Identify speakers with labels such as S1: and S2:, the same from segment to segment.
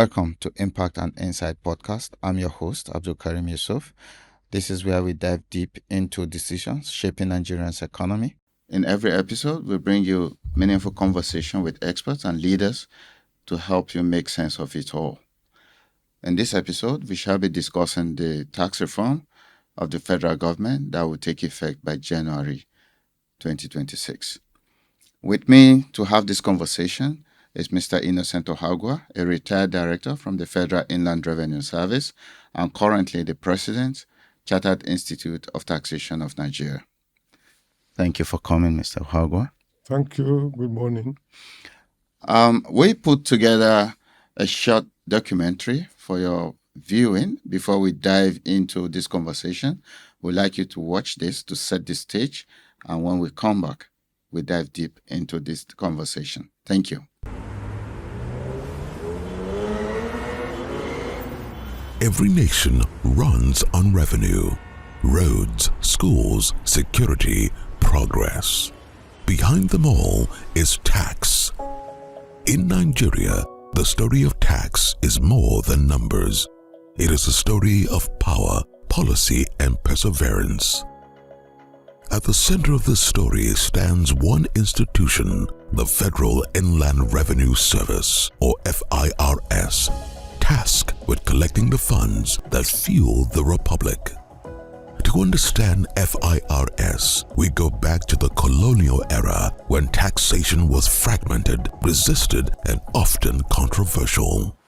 S1: Welcome to Impact and Insight podcast. I'm your host, Abdul Karim Yusuf. This is where we dive deep into decisions shaping Nigeria's economy. In every episode, we bring you meaningful conversation with experts and leaders to help you make sense of it all. In this episode, we shall be discussing the tax reform of the federal government that will take effect by January 2026. With me to have this conversation is Mr. Innocent Ohaguwa, a retired director from the Federal Inland Revenue Service and currently the president, Chartered Institute of Taxation of Nigeria. Thank you for coming, Mr. Ohaguwa.
S2: Thank you. Good morning.
S1: We put together a short documentary for your viewing before we dive into this conversation. We'd like you to watch this to set the stage, and when we come back, we dive deep into this conversation. Thank you.
S3: Every nation runs on revenue. Roads, schools, security, progress. Behind them all is tax. In Nigeria, the story of tax is more than numbers. It is a story of power, policy, and perseverance. At the center of this story stands one institution, the Federal Inland Revenue Service, or FIRS, tasked with collecting the funds that fuel the Republic. To understand FIRS, we go back to the colonial era when taxation was fragmented, resisted, and often controversial.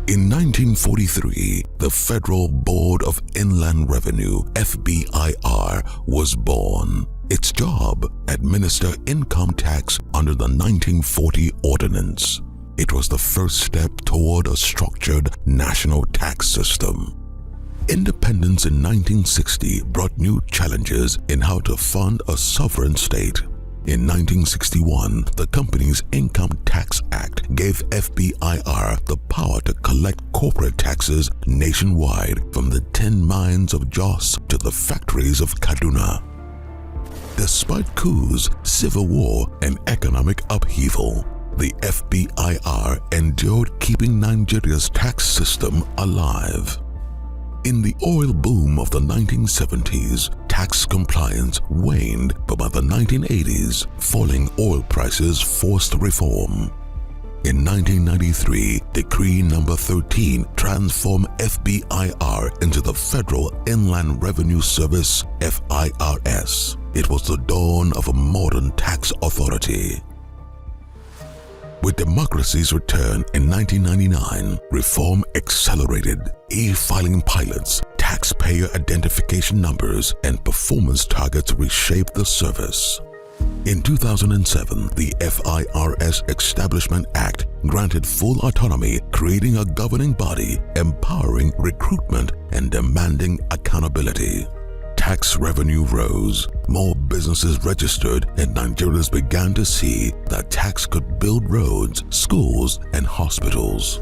S3: In 1943, the Federal Board of Inland Revenue, FBIR, was born. Its job, administer income tax under the 1940 Ordinance. It was the first step toward a structured national tax system. Independence in 1960 brought new challenges in how to fund a sovereign state. In 1961, the Companies Income Tax Act gave FBIR the power to collect corporate taxes nationwide, from the tin mines of Jos to the factories of Kaduna. Despite coups, civil war, and economic upheaval, the FBIR endured, keeping Nigeria's tax system alive. In the oil boom of the 1970s, tax compliance waned, but by the 1980s, falling oil prices forced reform. In 1993, Decree Number 13 transformed FBIR into the Federal Inland Revenue Service, FIRS. It was the dawn of a modern tax authority. With democracy's return in 1999, reform accelerated. E-filing pilots, taxpayer identification numbers, and performance targets reshaped the service. In 2007, the FIRS Establishment Act granted full autonomy, creating a governing body, empowering recruitment, and demanding accountability. Tax revenue rose, more businesses registered, and Nigerians began to see that tax could build roads, schools, and hospitals.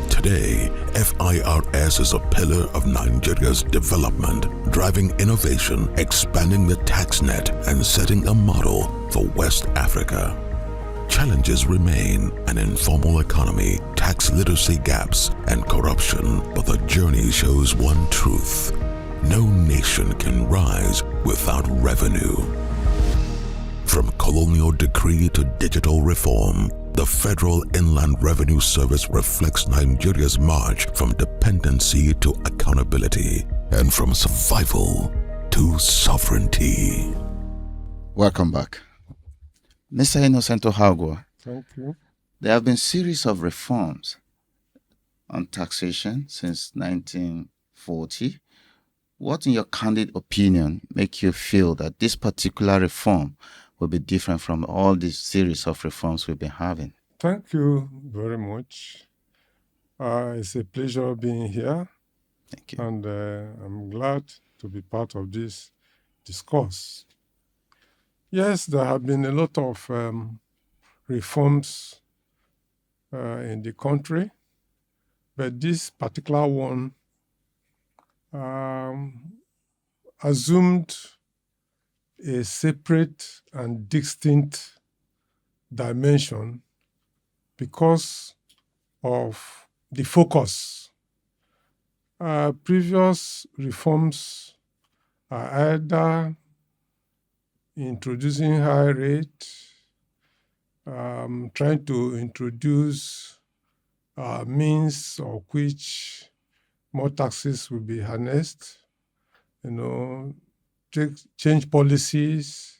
S3: Today, FIRS is a pillar of Nigeria's development, driving innovation, expanding the tax net, and setting a model for West Africa. Challenges remain: an informal economy, tax literacy gaps, and corruption, but the journey shows one truth: no nation can rise without revenue. From colonial decree to digital reform, the Federal Inland Revenue Service reflects Nigeria's march from dependency to accountability and from survival to sovereignty.
S1: Welcome back. Mr. Innocent Ohaguwa.
S2: Thank you.
S1: There have been series of reforms on taxation since 1940. What, in your candid opinion, make you feel that this particular reform will be different from all these series of reforms we've been having?
S2: Thank you very much. It's a pleasure being here.
S1: Thank you.
S2: And I'm glad to be part of this discourse. Yes, there have been a lot of reforms in the country, but this particular one assumed a separate and distinct dimension because of the focus. Previous reforms are either introducing high rate, trying to introduce means of which more taxes will be harnessed, change policies,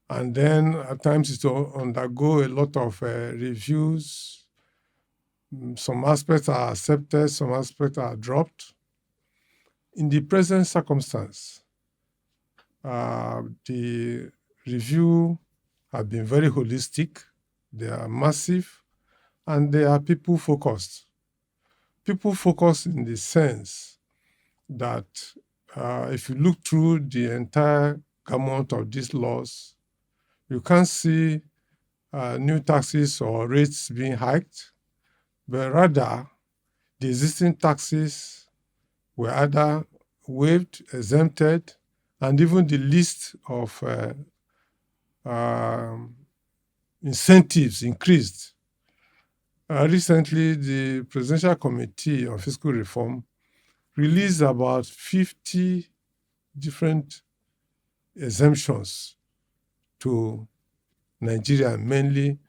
S2: and then at times it will undergo a lot of reviews. Some aspects are accepted, some aspects are dropped. In the present circumstance, the review have been very holistic, they are massive, and they are people-focused. People-focused in the sense that if you look through the entire gamut of these laws, you can't see new taxes or rates being hiked, but rather the existing taxes were either waived, exempted, and even the list of incentives increased. Recently, the Presidential Committee on Fiscal Reform released about 50 different exemptions to Nigeria, mainly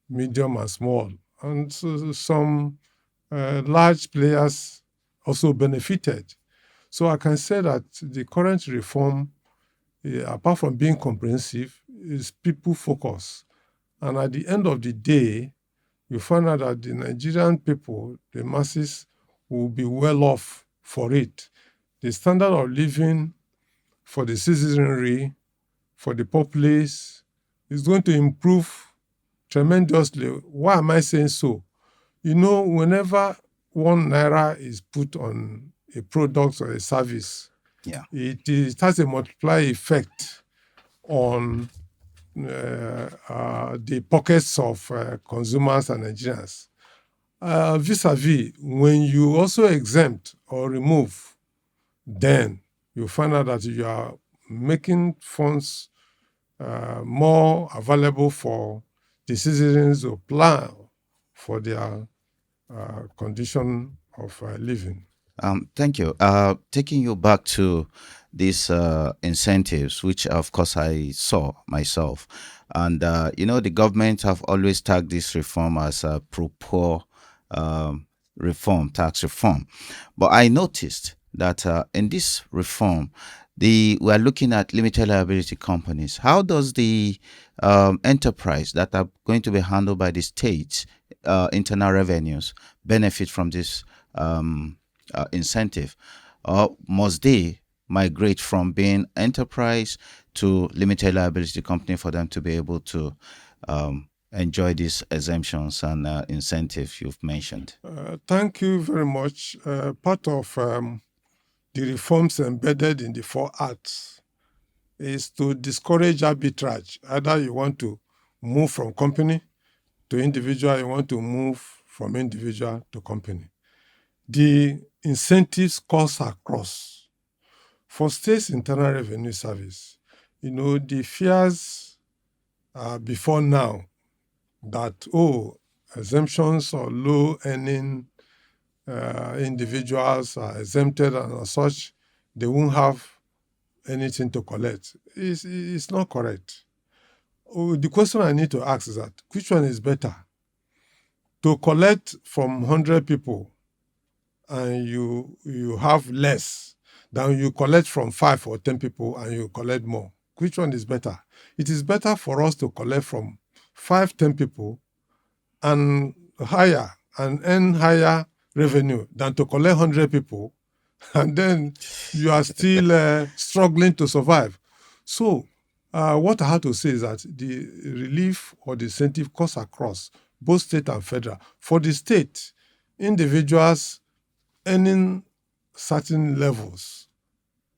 S2: medium and small. And so some large players also benefited. So I can say that the current reform, apart from being comprehensive, is people-focused. And at the end of the day, you find out that the Nigerian people, the masses, will be well off for it. The standard of living for the citizenry, for the populace, is going to improve tremendously. Why am I saying so? Whenever 1 naira is put on a product or a service, it has a multiplier effect on the pockets of consumers and Nigerians. Vis-a-vis, when you also exempt or remove, then you find out that you are making funds more available for the citizens to plan for their condition of living.
S1: Thank you. Taking you back to these incentives, which of course I saw myself, and the government have always tagged this reform as a pro-poor reform, tax reform. But I noticed that in this reform, we are looking at limited liability companies. How does the enterprise that are going to be handled by the state's internal revenues benefit from this incentive? Or must they migrate from being enterprise to limited liability company for them to be able to enjoy these exemptions and incentives you've mentioned?
S2: Thank you very much. Part of the reforms embedded in the 4 acts is to discourage arbitrage. Either you want to move from company to individual, you want to move from individual to company. The incentives cost across. For states' internal revenue service, the fears before now that, exemptions or low-earning individuals are exempted and as such, they won't have anything to collect. It's not correct. The question I need to ask is that, which one is better? To collect from 100 people and you have less than you collect from 5 or 10 people and you collect more. Which one is better? It is better for us to collect from 5, 10 people and earn higher revenue than to collect 100 people and then you are still struggling to survive. So what I have to say is that the relief or the incentive costs across both state and federal. For the state, individuals earning certain levels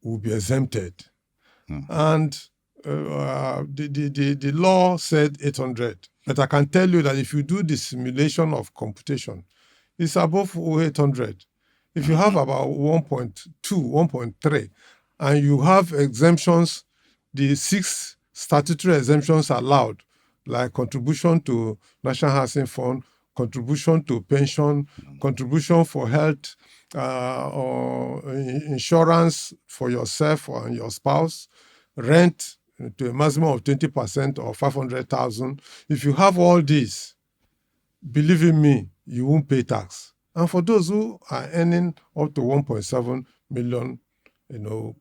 S2: will be exempted. And the law said 800. But I can tell you that if you do the simulation of computation, it's above 800. If you have about 1.2, 1.3, and you have exemptions, the 6 statutory exemptions allowed, like contribution to National Housing Fund, contribution to pension, contribution for health, or insurance for yourself or your spouse, rent to a maximum of 20% or 500,000. If you have all these, believe in me, you won't pay tax. And for those who are earning up to 1.7 million,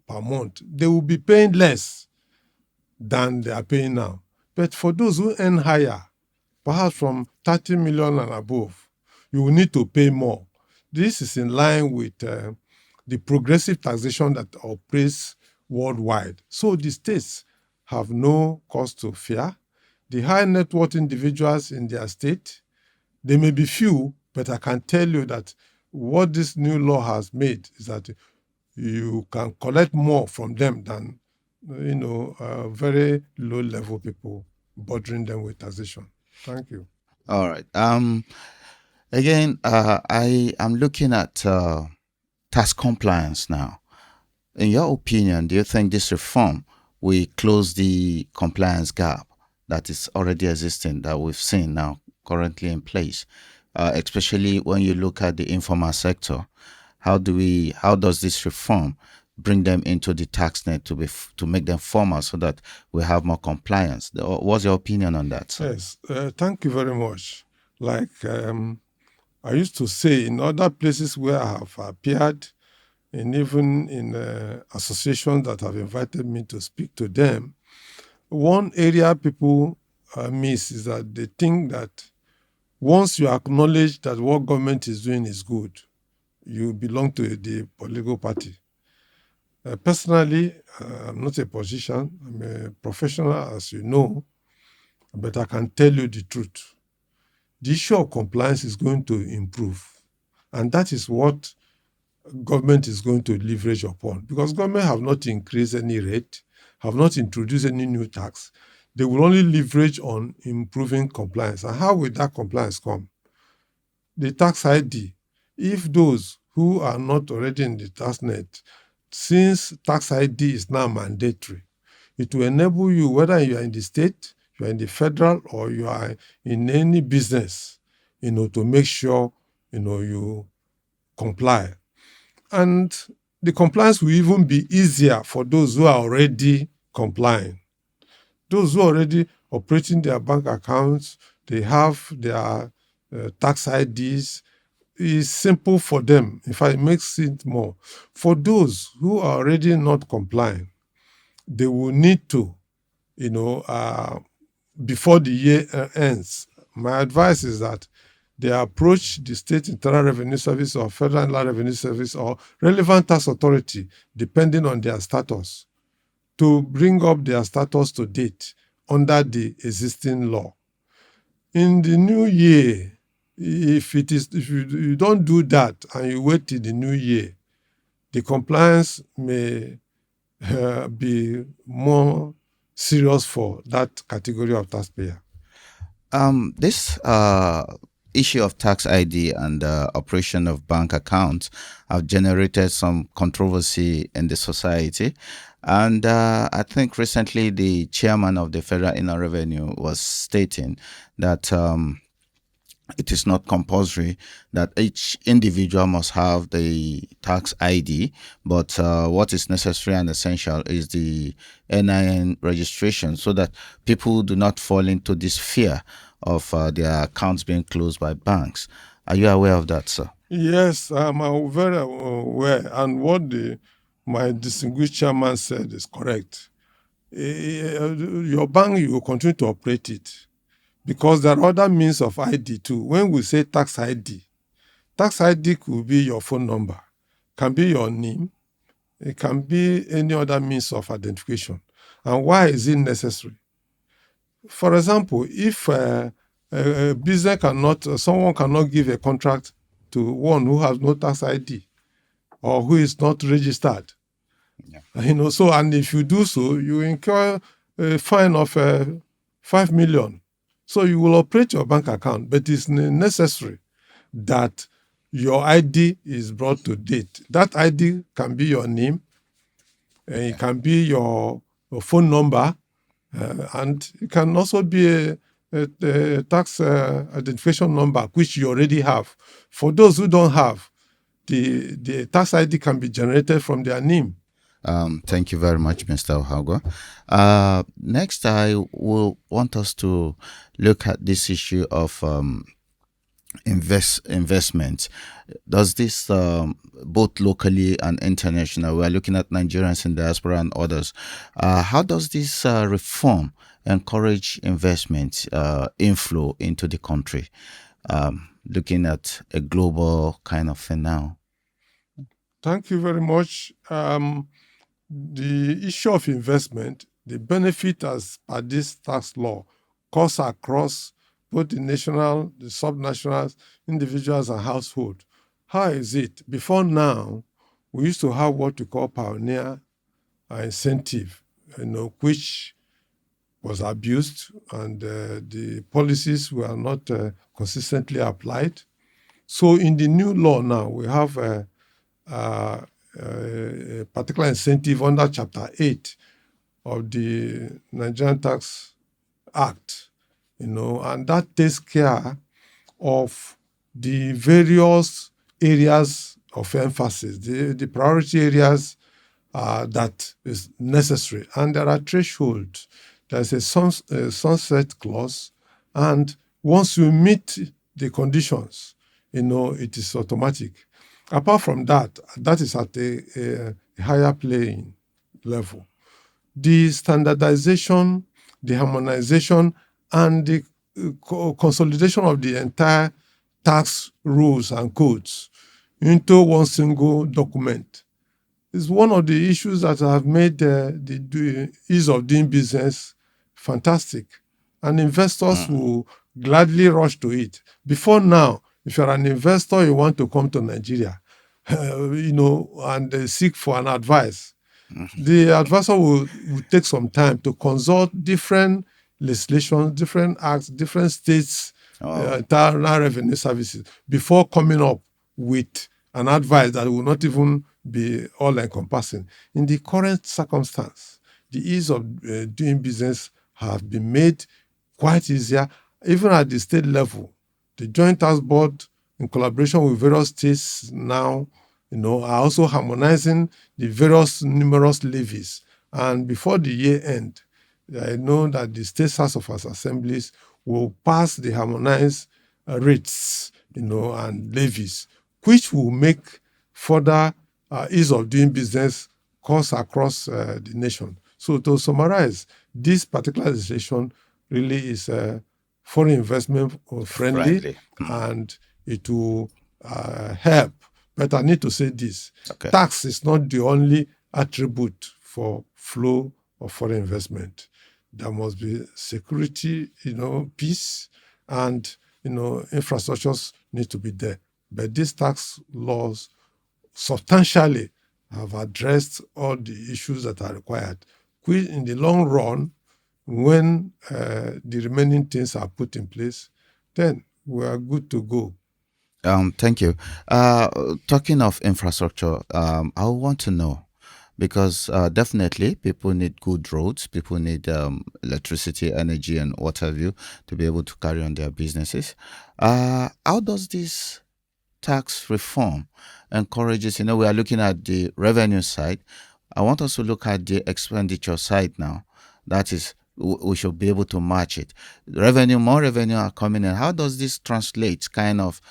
S2: per month, they will be paying less than they are paying now. But for those who earn higher, perhaps from 30 million and above, you will need to pay more. This is in line with the progressive taxation that operates worldwide. So the states have no cause to fear. The high net worth individuals in their state, they may be few, but I can tell you that what this new law has made is that you can collect more from them than very low level people, bothering them with taxation. Thank you.
S1: All right. Again, I am looking at tax compliance now. In your opinion, do you think this reform will close the compliance gap that is already existing, that we've seen now currently in place, especially when you look at the informal sector? How does this reform bring them into the tax net to make them formal so that we have more compliance? What's your opinion on that, sir?
S2: Yes, thank you very much. Like I used to say, in other places where I have appeared, and even in associations that have invited me to speak to them, one area people miss is that they think that once you acknowledge that what government is doing is good, you belong to the political party. Personally, I'm not a politician. I'm a professional, as you know, but I can tell you the truth. The issue of compliance is going to improve, and that is what government is going to leverage upon, because government have not increased any rate, have not introduced any new tax. They will only leverage on improving compliance. And how will that compliance come? The tax ID. If those who are not already in the tax net, since tax ID is now mandatory, it will enable you, whether you are in the state, you are in the federal, or you are in any business, to make sure, you comply. And the compliance will even be easier for those who are already complying. Those who are already operating their bank accounts, they have their tax IDs. It's simple for them. In fact, it makes it more. For those who are already not complying, they will need to, before the year ends. My advice is that they approach the State Internal Revenue Service or Federal Inland Revenue Service or relevant tax authority, depending on their status, to bring up their status to date under the existing law. In the new year, if you don't do that and you wait till the new year, the compliance may be more serious for that category of taxpayer.
S1: This issue of tax ID and operation of bank accounts have generated some controversy in the society. And I think recently the chairman of the Federal Inland Revenue was stating that it is not compulsory that each individual must have the tax ID, but what is necessary and essential is the NIN registration, so that people do not fall into this fear of their accounts being closed by banks. Are you aware of that, sir?
S2: Yes, I'm very aware. And what my distinguished chairman said is correct. Your bank, you will continue to operate it, because there are other means of ID too. When we say tax ID could be your phone number, can be your name, it can be any other means of identification. And why is it necessary? For example, if a business someone cannot give a contract to one who has no tax ID or who is not registered, so, and if you do so, you incur a fine of 5 million. So you will operate your bank account, but it's necessary that your ID is brought to date. That ID can be your name, it can be your phone number, and it can also be a tax identification number, which you already have. For those who don't have, the tax ID can be generated from their name.
S1: Thank you very much, Mr. Ohaguwa. Next, I will want us to look at this issue of investment. Does this both locally and international? We are looking at Nigerians in diaspora and others. How does this reform encourage investment inflow into the country? Looking at a global kind of thing now.
S2: Thank you very much. The issue of investment, the benefit as per this tax law, cuts across both the national, the subnationals, individuals, and household. How is it? Before now, we used to have what we call pioneer incentive, which was abused, and the policies were not consistently applied. So in the new law now, we have a particular incentive under Chapter 8 of the Nigerian Tax Act, and that takes care of the various areas of emphasis, the priority areas that is necessary. And there are thresholds. There's a sunset clause, and once you meet the conditions, it is automatic. Apart from that, that is at a higher playing level. The standardization, the harmonization, and the consolidation of the entire tax rules and codes into one single document is one of the issues that have made the ease of doing business fantastic. And investors will gladly rush to it. Before now, if you're an investor, you want to come to Nigeria, and seek for an advice. The advisor will take some time to consult different legislation, different acts, different states, internal revenue services before coming up with an advice that will not even be all-encompassing. In the current circumstance, the ease of doing business have been made quite easier, even at the state level. The Joint Tax Board, in collaboration with various states now, are also harmonizing the various numerous levies. And before the year end, I know that the State House of Assemblies will pass the harmonized rates, and levies, which will make further ease of doing business course across the nation. So to summarize, this particular legislation really is foreign investment friendly. And it will help. But I need to say this.
S1: Okay.
S2: Tax is not the only attribute for flow of foreign investment. There must be security, peace, and, infrastructures need to be there. But these tax laws substantially have addressed all the issues that are required. In the long run, when the remaining things are put in place, then we are good to go.
S1: Thank you. Talking of infrastructure, I want to know, because definitely people need good roads, people need electricity, energy, and what have you to be able to carry on their businesses. How does this tax reform encourages? We are looking at the revenue side. I want us to look at the expenditure side now. That is, we should be able to match it. More revenue are coming in. How does this translate kind of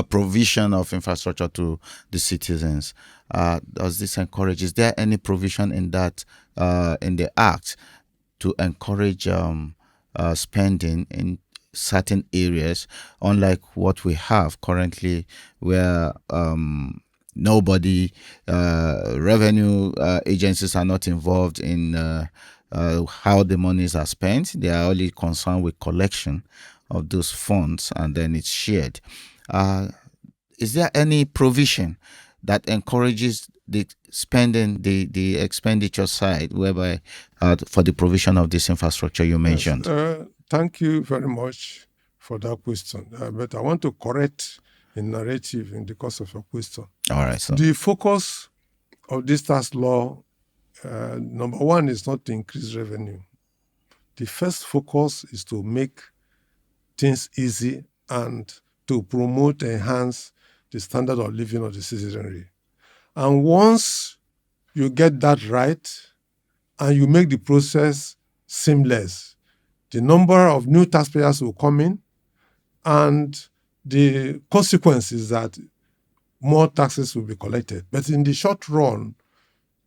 S1: provision of infrastructure to the citizens? Does this encourage? Is there any provision in that in the act to encourage spending in certain areas, unlike what we have currently, where nobody, revenue agencies are not involved in how the monies are spent. They are only concerned with collection of those funds, and then it's shared. Is there any provision that encourages the spending, the expenditure side, whereby for the provision of this infrastructure you mentioned?
S2: Yes, thank you very much for that question. But I want to correct a narrative in the course of your question.
S1: All right. So.
S2: The focus of this tax law, number one, is not to increase revenue. The first focus is to make things easy and to promote, enhance the standard of living of the citizenry. And once you get that right and you make the process seamless, the number of new taxpayers will come in, and the consequence is that more taxes will be collected. But in the short run,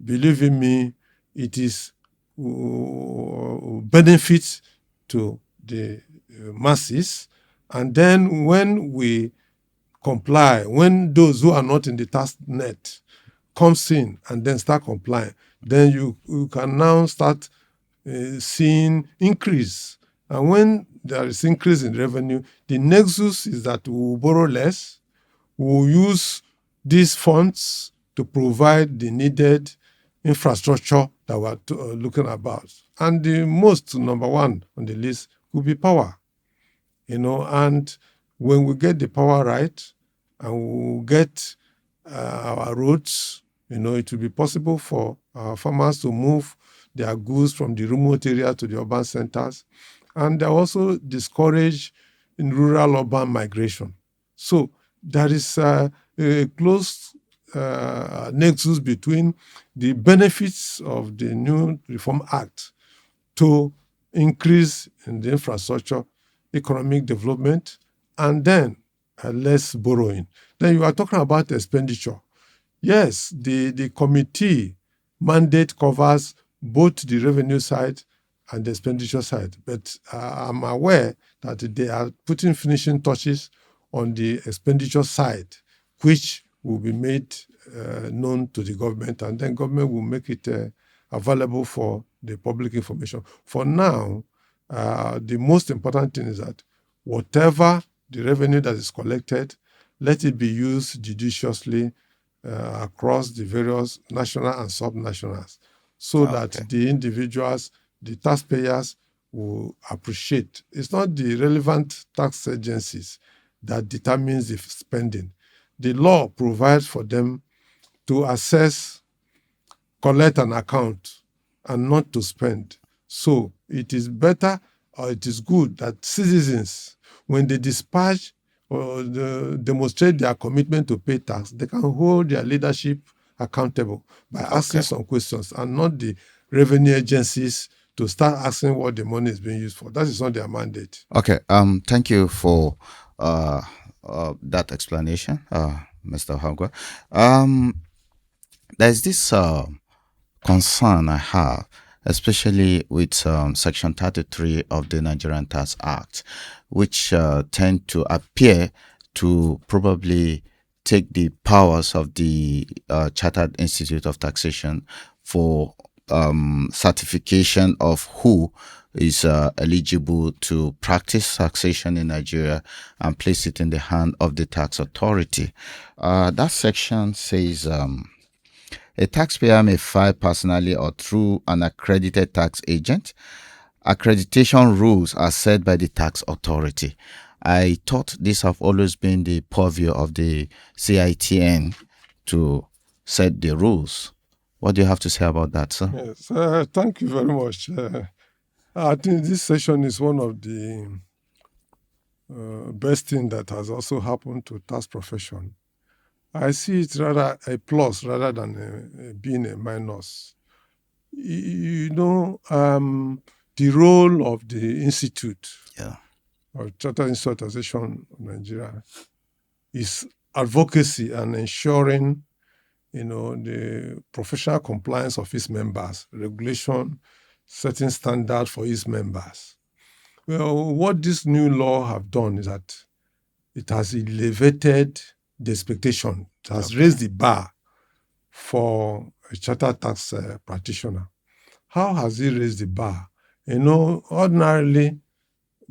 S2: believe in me, it is benefit to the masses. And then when we comply, when those who are not in the tax net comes in and then start complying, then you can now start seeing increase. And when there is increase in revenue, the nexus is that we will borrow less, we will use these funds to provide the needed infrastructure that we're looking about. And the most number one on the list will be power. And when we get the power right and we will get our roads, it will be possible for our farmers to move their goods from the remote area to the urban centers. And they also discourage in rural-urban migration. So there is a close nexus between the benefits of the new Reform Act to increase in the infrastructure, economic development, and then less borrowing. Then you are talking about expenditure. Yes, the committee mandate covers both the revenue side and the expenditure side, but I'm aware that they are putting finishing touches on the expenditure side, which will be made known to the government, and then government will make it available for the public information. For now, the most important thing is that whatever the revenue that is collected, let it be used judiciously across the various national and sub-nationals, so that the individuals, the taxpayers, will appreciate. It's not the relevant tax agencies that determines the spending. The law provides for them to assess, collect an account, and not to spend. So it is better, or it is good that citizens, when they dispatch or demonstrate their commitment to pay tax, they can hold their leadership accountable by asking some questions, and not the revenue agencies to start asking what the money is being used for. That is not their mandate.
S1: Okay. Thank you for that explanation, Mr. Ohaguwa. There's this concern I have, especially with Section 33 of the Nigerian Tax Act, which tend to appear to probably take the powers of the Chartered Institute of Taxation for certification of who is eligible to practice taxation in Nigeria and place it in the hand of the tax authority. That section says a taxpayer may file personally or through an accredited tax agent. Accreditation rules are set by the tax authority. I thought these have always been the purview of the CITN to set the rules. What do you have to say about that, sir?
S2: Yes, thank you very much. I think this session is one of the best thing that has also happened to tax profession. I see it rather a plus rather than being a minus. The role of the Institute of Chartered Institute of Taxation of Nigeria is advocacy and ensuring, the professional compliance of its members, regulation, setting standards for its members. Well, what this new law have done is that it has elevated the expectation. It has raised the bar for a chartered tax practitioner. How has it raised the bar? Ordinarily,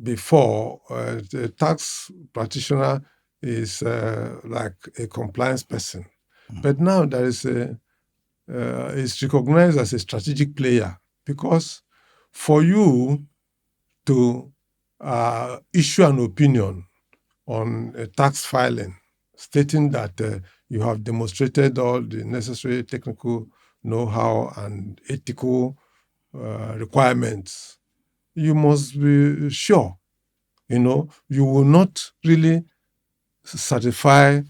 S2: before, the tax practitioner is like a compliance person. But now there is it's recognized as a strategic player, because for you to issue an opinion on a tax filing stating that you have demonstrated all the necessary technical know-how and ethical requirements you must be sure, you will not really certify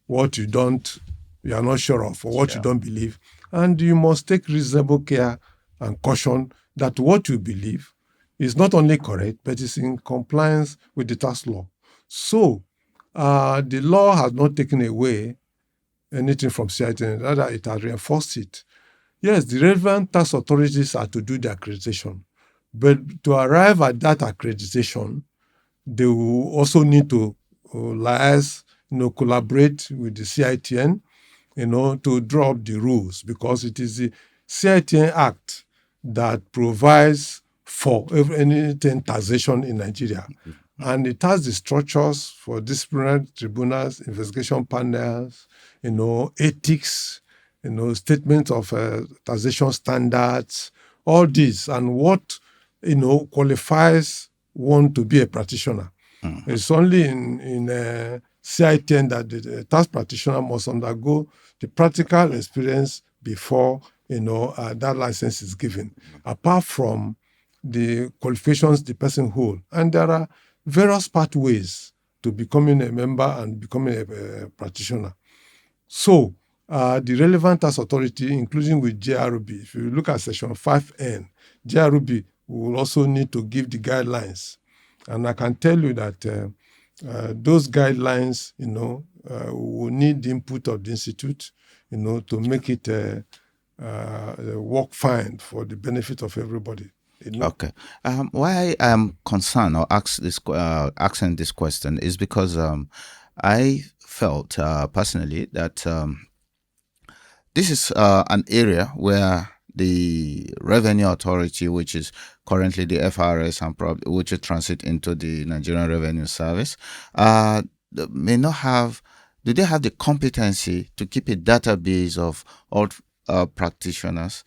S2: what you are not sure of or what you don't believe. And you must take reasonable care and caution that what you believe is not only correct, but is in compliance with the tax law. So the law has not taken away anything from CIT, rather it has reinforced it. Yes, the relevant tax authorities are to do the accreditation, but to arrive at that accreditation, they will also need to liaise, collaborate with the CITN, to draw up the rules, because it is the CITN Act that provides for anything taxation in Nigeria. And it has the structures for disciplinary tribunals, investigation panels, ethics, statements of taxation standards, all this, and what, qualifies one to be a practitioner. It's only in CITN that the tax practitioner must undergo the practical experience before that license is given. Apart from the qualifications the person holds, and there are various pathways to becoming a member and becoming a practitioner. So the relevant tax authority, including with JRB, if you look at section 5N, JRB will also need to give the guidelines. And I can tell you that those guidelines, will need the input of the institute, to make it work fine for the benefit of everybody.
S1: Okay. Why I'm concerned or asking this question is because I felt personally that this is an area where the revenue authority, which is currently the FRS and probably which will transit into the Nigerian Revenue Service, may not have. Do they have the competency to keep a database of all practitioners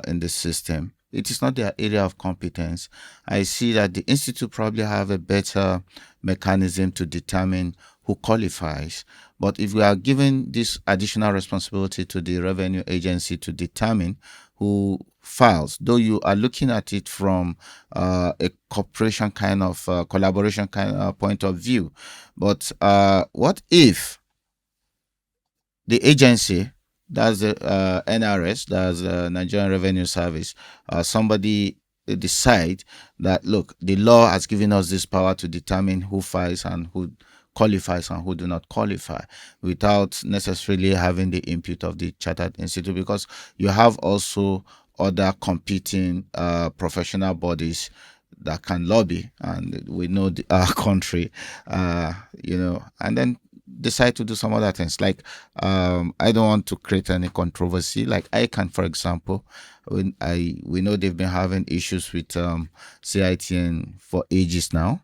S1: in the system? It is not their area of competence. I see that the institute probably have a better mechanism to determine who qualifies. But if we are giving this additional responsibility to the revenue agency to determine who files, though you are looking at it from a cooperation kind of collaboration kind of point of view, but what if the agency, that's the NRS, that's the Nigerian Revenue Service, somebody decide that, look, the law has given us this power to determine who files and who qualifies and who do not qualify, without necessarily having the input of the Chartered Institute, because you have also other competing professional bodies that can lobby, and we know our country, and then decide to do some other things. Like, I don't want to create any controversy. Like ICANN, for example, we know they've been having issues with CITN for ages now.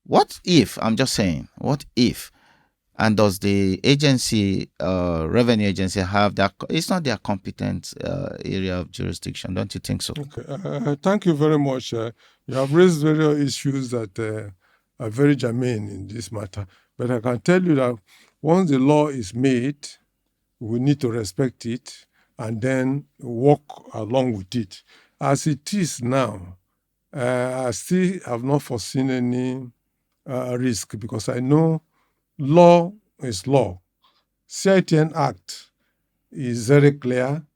S1: What if, I'm just saying, what if, and does the agency, revenue agency, have that? It's not their competent area of jurisdiction, don't you think so?
S2: Okay, thank you very much. You have raised various issues that are very germane in this matter. But I can tell you that once the law is made, we need to respect it and then walk along with it. As it is now, I still have not foreseen any risk, because I know law is law. CITN Act is very clear,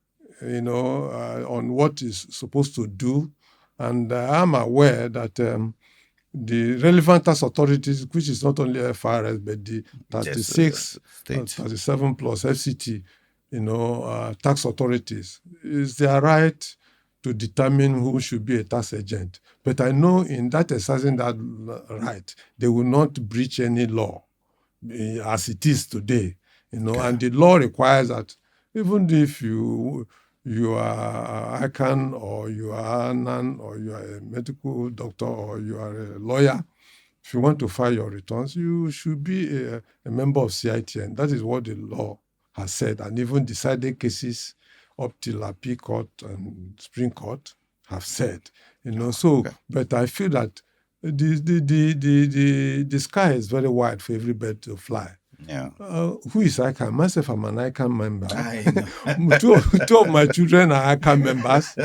S2: on what is supposed to do. And I'm aware that the relevant tax authorities, which is not only FRS, but the 36, 37 plus FCT, tax authorities, is their right to determine who should be a tax agent. But I know in that exercising that right, they will not breach any law as it is today. And the law requires that even if you are ICANN, or you are ANAN, or you are a medical doctor, or you are a lawyer, if you want to file your returns, you should be a member of CITN. That is what the law has said, and even decided cases up till Appeal Court and Supreme Court have said. But I feel that the sky is very wide for every bird to fly.
S1: Yeah.
S2: Who is ICANN? Myself, I'm an ICANN member.
S1: I know.
S2: two of my children are ICANN members.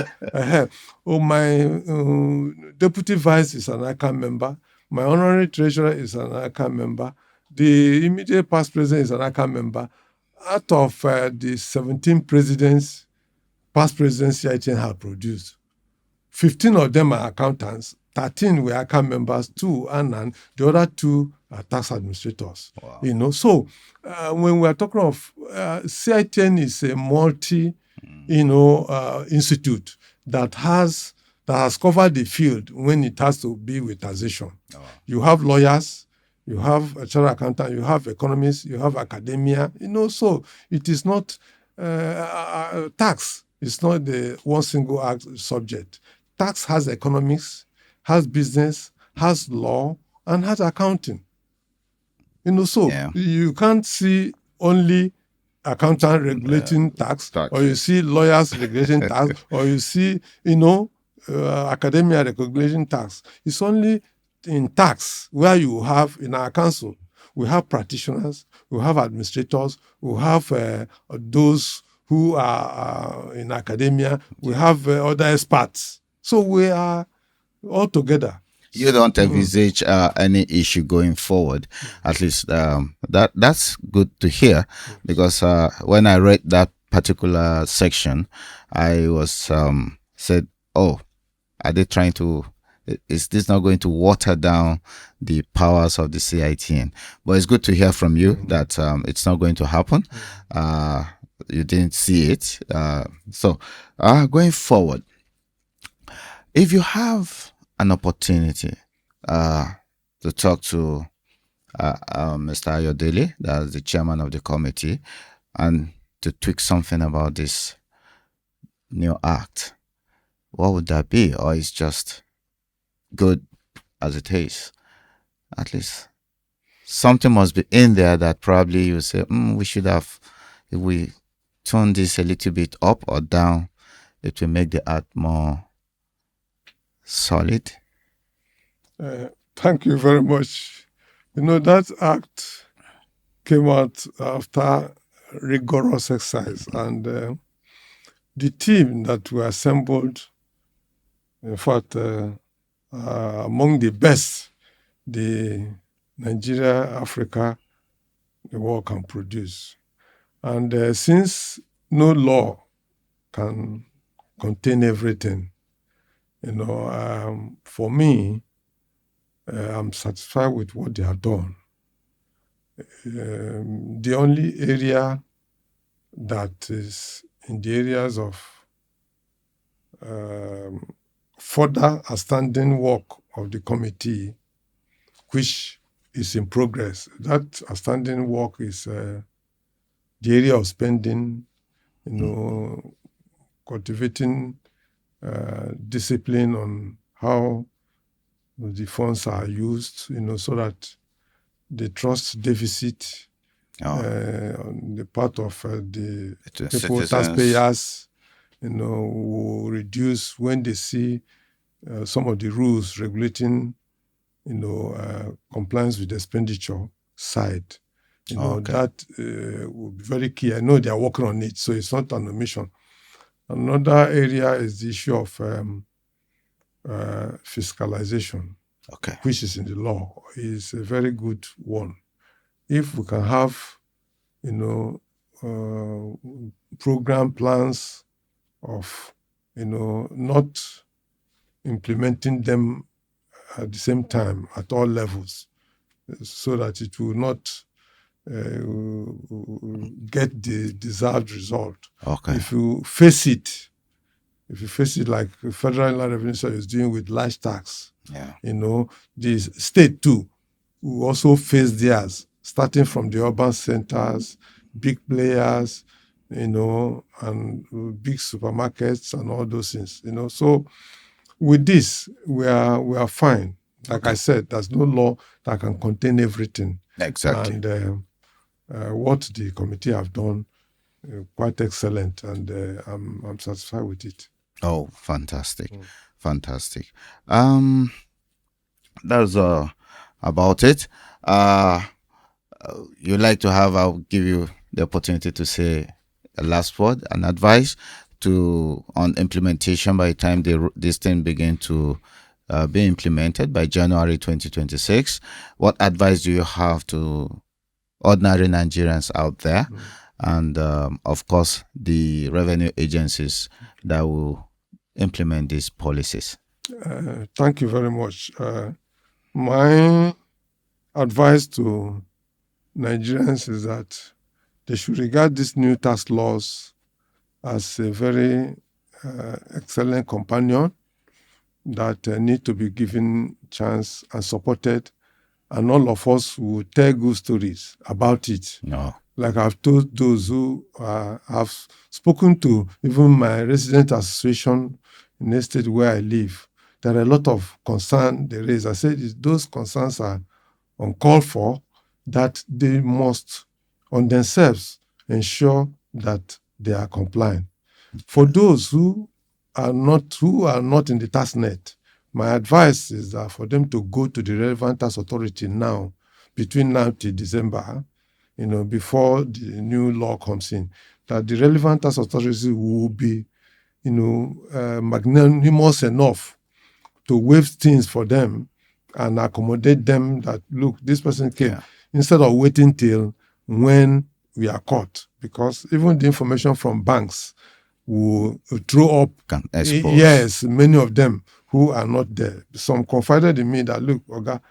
S2: My deputy vice is an ICANN member. My honorary treasurer is an ICANN member. The immediate past president is an ICANN member. Out of the 17 presidents, past presidents FCIT have produced, 15 of them are accountants, 13 were ICANN members, 2 Anan, the other 2 are tax administrators.
S1: Wow.
S2: So when we are talking of CITN is a multi, institute that has covered the field when it has to be with taxation. You have lawyers, you have a chartered accountant, you have economists, you have academia. So it is not tax. It's not the one single subject. Tax has economics, has business, has law, and has accounting. So you can't see only accountant regulating tax, or you see lawyers regulating tax, or you see, academia regulating tax. It's only in tax where you have, in our council, we have practitioners, we have administrators, we have those who are in academia, we have other experts. So we are all together.
S1: You don't envisage any issue going forward. At least that's good to hear, because when I read that particular section, I was said, "Oh, are they trying to? Is this not going to water down the powers of the CITN?" But it's good to hear from you that it's not going to happen. You didn't see it. So going forward, if you have an opportunity to talk to Mr. Ayodele, that's the chairman of the committee, and to tweak something about this new act, what would that be? Or it's just good as it is? At least something must be in there that probably you say, we should have, if we turn this a little bit up or down, it will make the act more solid.
S2: Thank you very much. That act came out after rigorous exercise, and the team that we assembled, in fact, among the best the Nigeria, Africa, the world can produce. And since no law can contain everything, for me, I'm satisfied with what they have done. The only area that is in the areas of further outstanding work of the committee, which is in progress, that outstanding work is the area of spending, cultivating discipline on how the funds are used, so that the trust deficit on the part of the people, taxpayers, will reduce when they see some of the rules regulating, compliance with the expenditure side. That will be very key. I know they are working on it, so it's not an omission. Another area is the issue of fiscalization, which is in the law. Is a very good one. If we can have, program plans of, not implementing them at the same time at all levels, so that it will not get the desired result. If you face it like the Federal Inland Revenue Service is doing with large tax, the state too will also face theirs, starting from the urban centers, big players, and big supermarkets and all those things. So with this, we are fine. Like I said, there's no law that can contain everything.
S1: Exactly.
S2: And what the committee have done, quite excellent, and I'm satisfied with it.
S1: Oh, fantastic. Fantastic. That's about it. you like to have, I'll give you the opportunity to say a last word, an advice to on implementation by the time this thing begin to be implemented by January 2026. What advice do you have to ordinary Nigerians out there, and of course the revenue agencies that will implement these policies?
S2: Thank you very much. My advice to Nigerians is that they should regard these new tax laws as a very excellent companion that need to be given chance and supported, and all of us will tell good stories about it.
S1: No.
S2: Like I've told those who have spoken to even my resident association in the state where I live, there are a lot of concerns they raise. I said those concerns are uncalled for, that they must on themselves ensure that they are compliant. For those who are not in the tax net, my advice is that for them to go to the relevant tax authority now, between now till December, before the new law comes in, that the relevant tax authority will be, magnanimous enough to waive things for them and accommodate them that, look, this person came, instead of waiting till when we are caught. Because even the information from banks will throw up,
S1: Can expose.
S2: yes, many of them who are not there. Some confided in me that, look, Oga,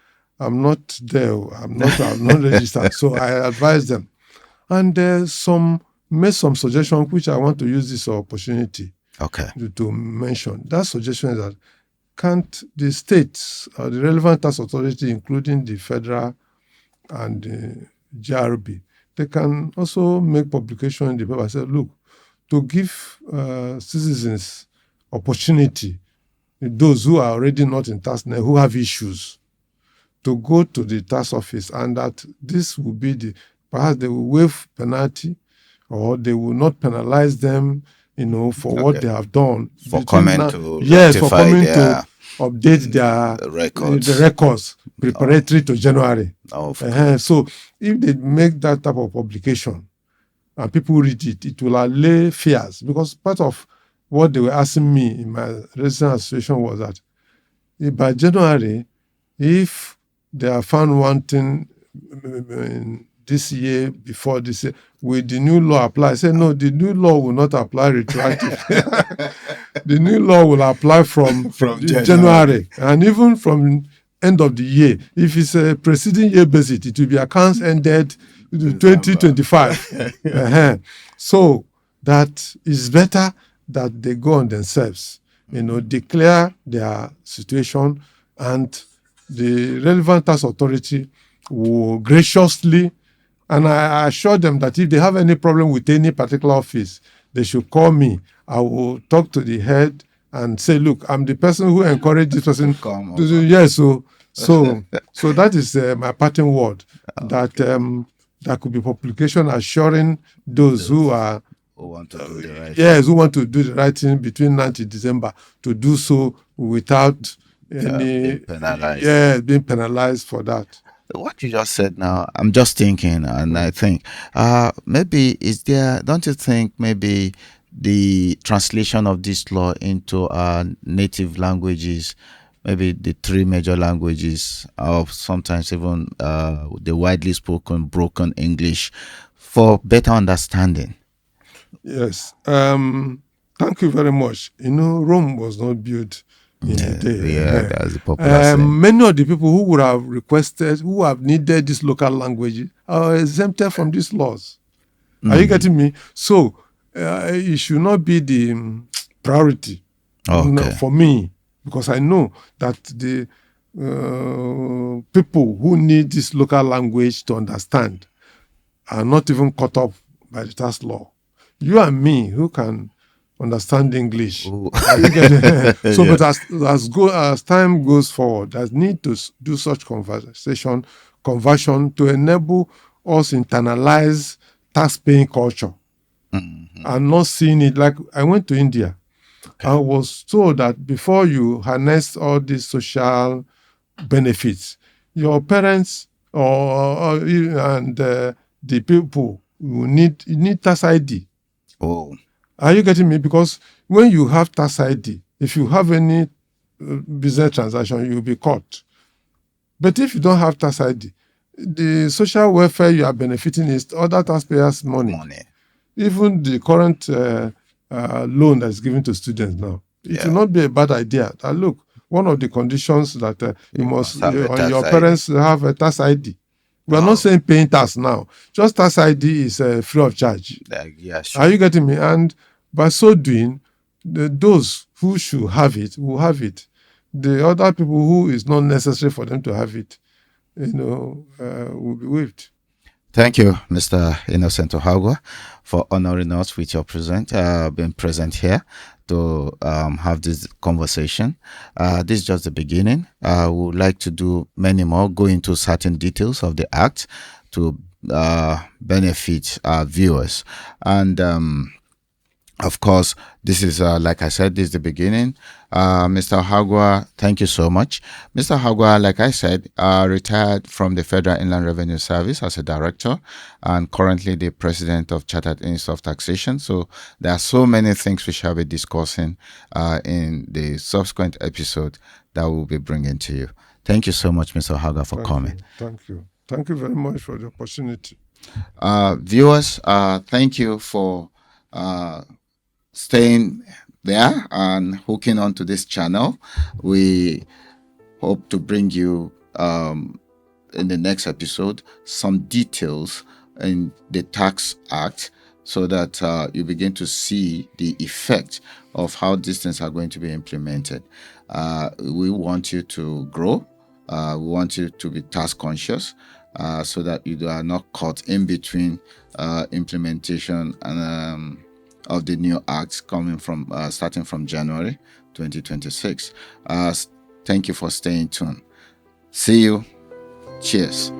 S2: I'm not there, I'm not registered. So I advise them. And made some suggestions which I want to use this opportunity to mention. That suggestion is that can't the states, the relevant tax authority, including the federal and the GRB, they can also make publication in the paper and say, look, to give citizens opportunity, those who are already not in tax net, who have issues, to go to the tax office, and that this will be perhaps they will waive penalty, or they will not penalize them, for what they have done.
S1: For coming to
S2: update their
S1: records.
S2: The records preparatory to January.
S1: So
S2: if they make that type of publication and people read it, it will allay fears. Because part of what they were asking me in my resident association was that by January, if they are found wanting this year, before this year, will the new law apply? I said, no, the new law will not apply retroactively. The new law will apply from January. And even from end of the year. If it's a preceding year basis, it will be accounts ended 2025. So that is better that they go on themselves, declare their situation, and the relevant tax authority will graciously, and I assure them that if they have any problem with any particular office, they should call me. I will talk to the head and say, look, I'm the person who encouraged this person to do. Yes, so that is my parting word, that there could be publication assuring those who are
S1: who want to do the right
S2: who want to do the right thing between now and December, to do so without any being penalized for that.
S1: What you just said now, I'm just thinking, and I think maybe don't you think maybe the translation of this law into our native languages, maybe the three major languages, or sometimes even the widely spoken broken English, for better understanding?
S2: Yes. Thank you very much. Rome was not built in a day.
S1: That's the popular saying.
S2: Many of the people who would have requested, who have needed this local language, are exempted from these laws. Are you getting me? So it should not be the priority for me, because I know that the people who need this local language to understand are not even caught up by the tax law. You and me, who can understand English. So, but as time goes forward, there's need to do such conversion to enable us internalize tax-paying culture and not seeing it. Like I went to India. I was told that before you harness all these social benefits, your parents and the people who need tax ID.
S1: Oh,
S2: Are you getting me? Because when you have tax ID, if you have any business transaction, you'll be caught. But if you don't have tax ID, the social welfare you are benefiting is other taxpayers' money. Even the current loan that's given to students now, it will not be a bad idea. Look, one of the conditions that you must your parents have a tax ID. We are not saying paying tax now. Just tax ID is free of charge.
S1: Yeah, sure.
S2: Are you getting me? And by so doing, those who should have it will have it. The other people who is not necessary for them to have it, will be waived.
S1: Thank you, Mr. Innocent Ohaguwa, for honoring us with your being present here to have this conversation. This is just the beginning. We would like to do many more, go into certain details of the Act to benefit our viewers. And of course, this is, like I said, this is the beginning. Mr. Ohaguwa, thank you so much. Mr. Ohaguwa, like I said, retired from the Federal Inland Revenue Service as a director and currently the president of Chartered Institute of Taxation. So there are so many things we shall be discussing in the subsequent episode that we'll be bringing to you. Thank you so much, Mr. Ohaguwa, for coming.
S2: Thank you. Thank you very much for the opportunity.
S1: Viewers, thank you for staying there and hooking onto this channel. We hope to bring you in the next episode some details in the Tax Act so that you begin to see the effect of how these things are going to be implemented. We want you to grow. We want you to be tax conscious so that you are not caught in between implementation and of the new acts coming from starting from January 2026. Thank you for staying tuned. See you. Cheers.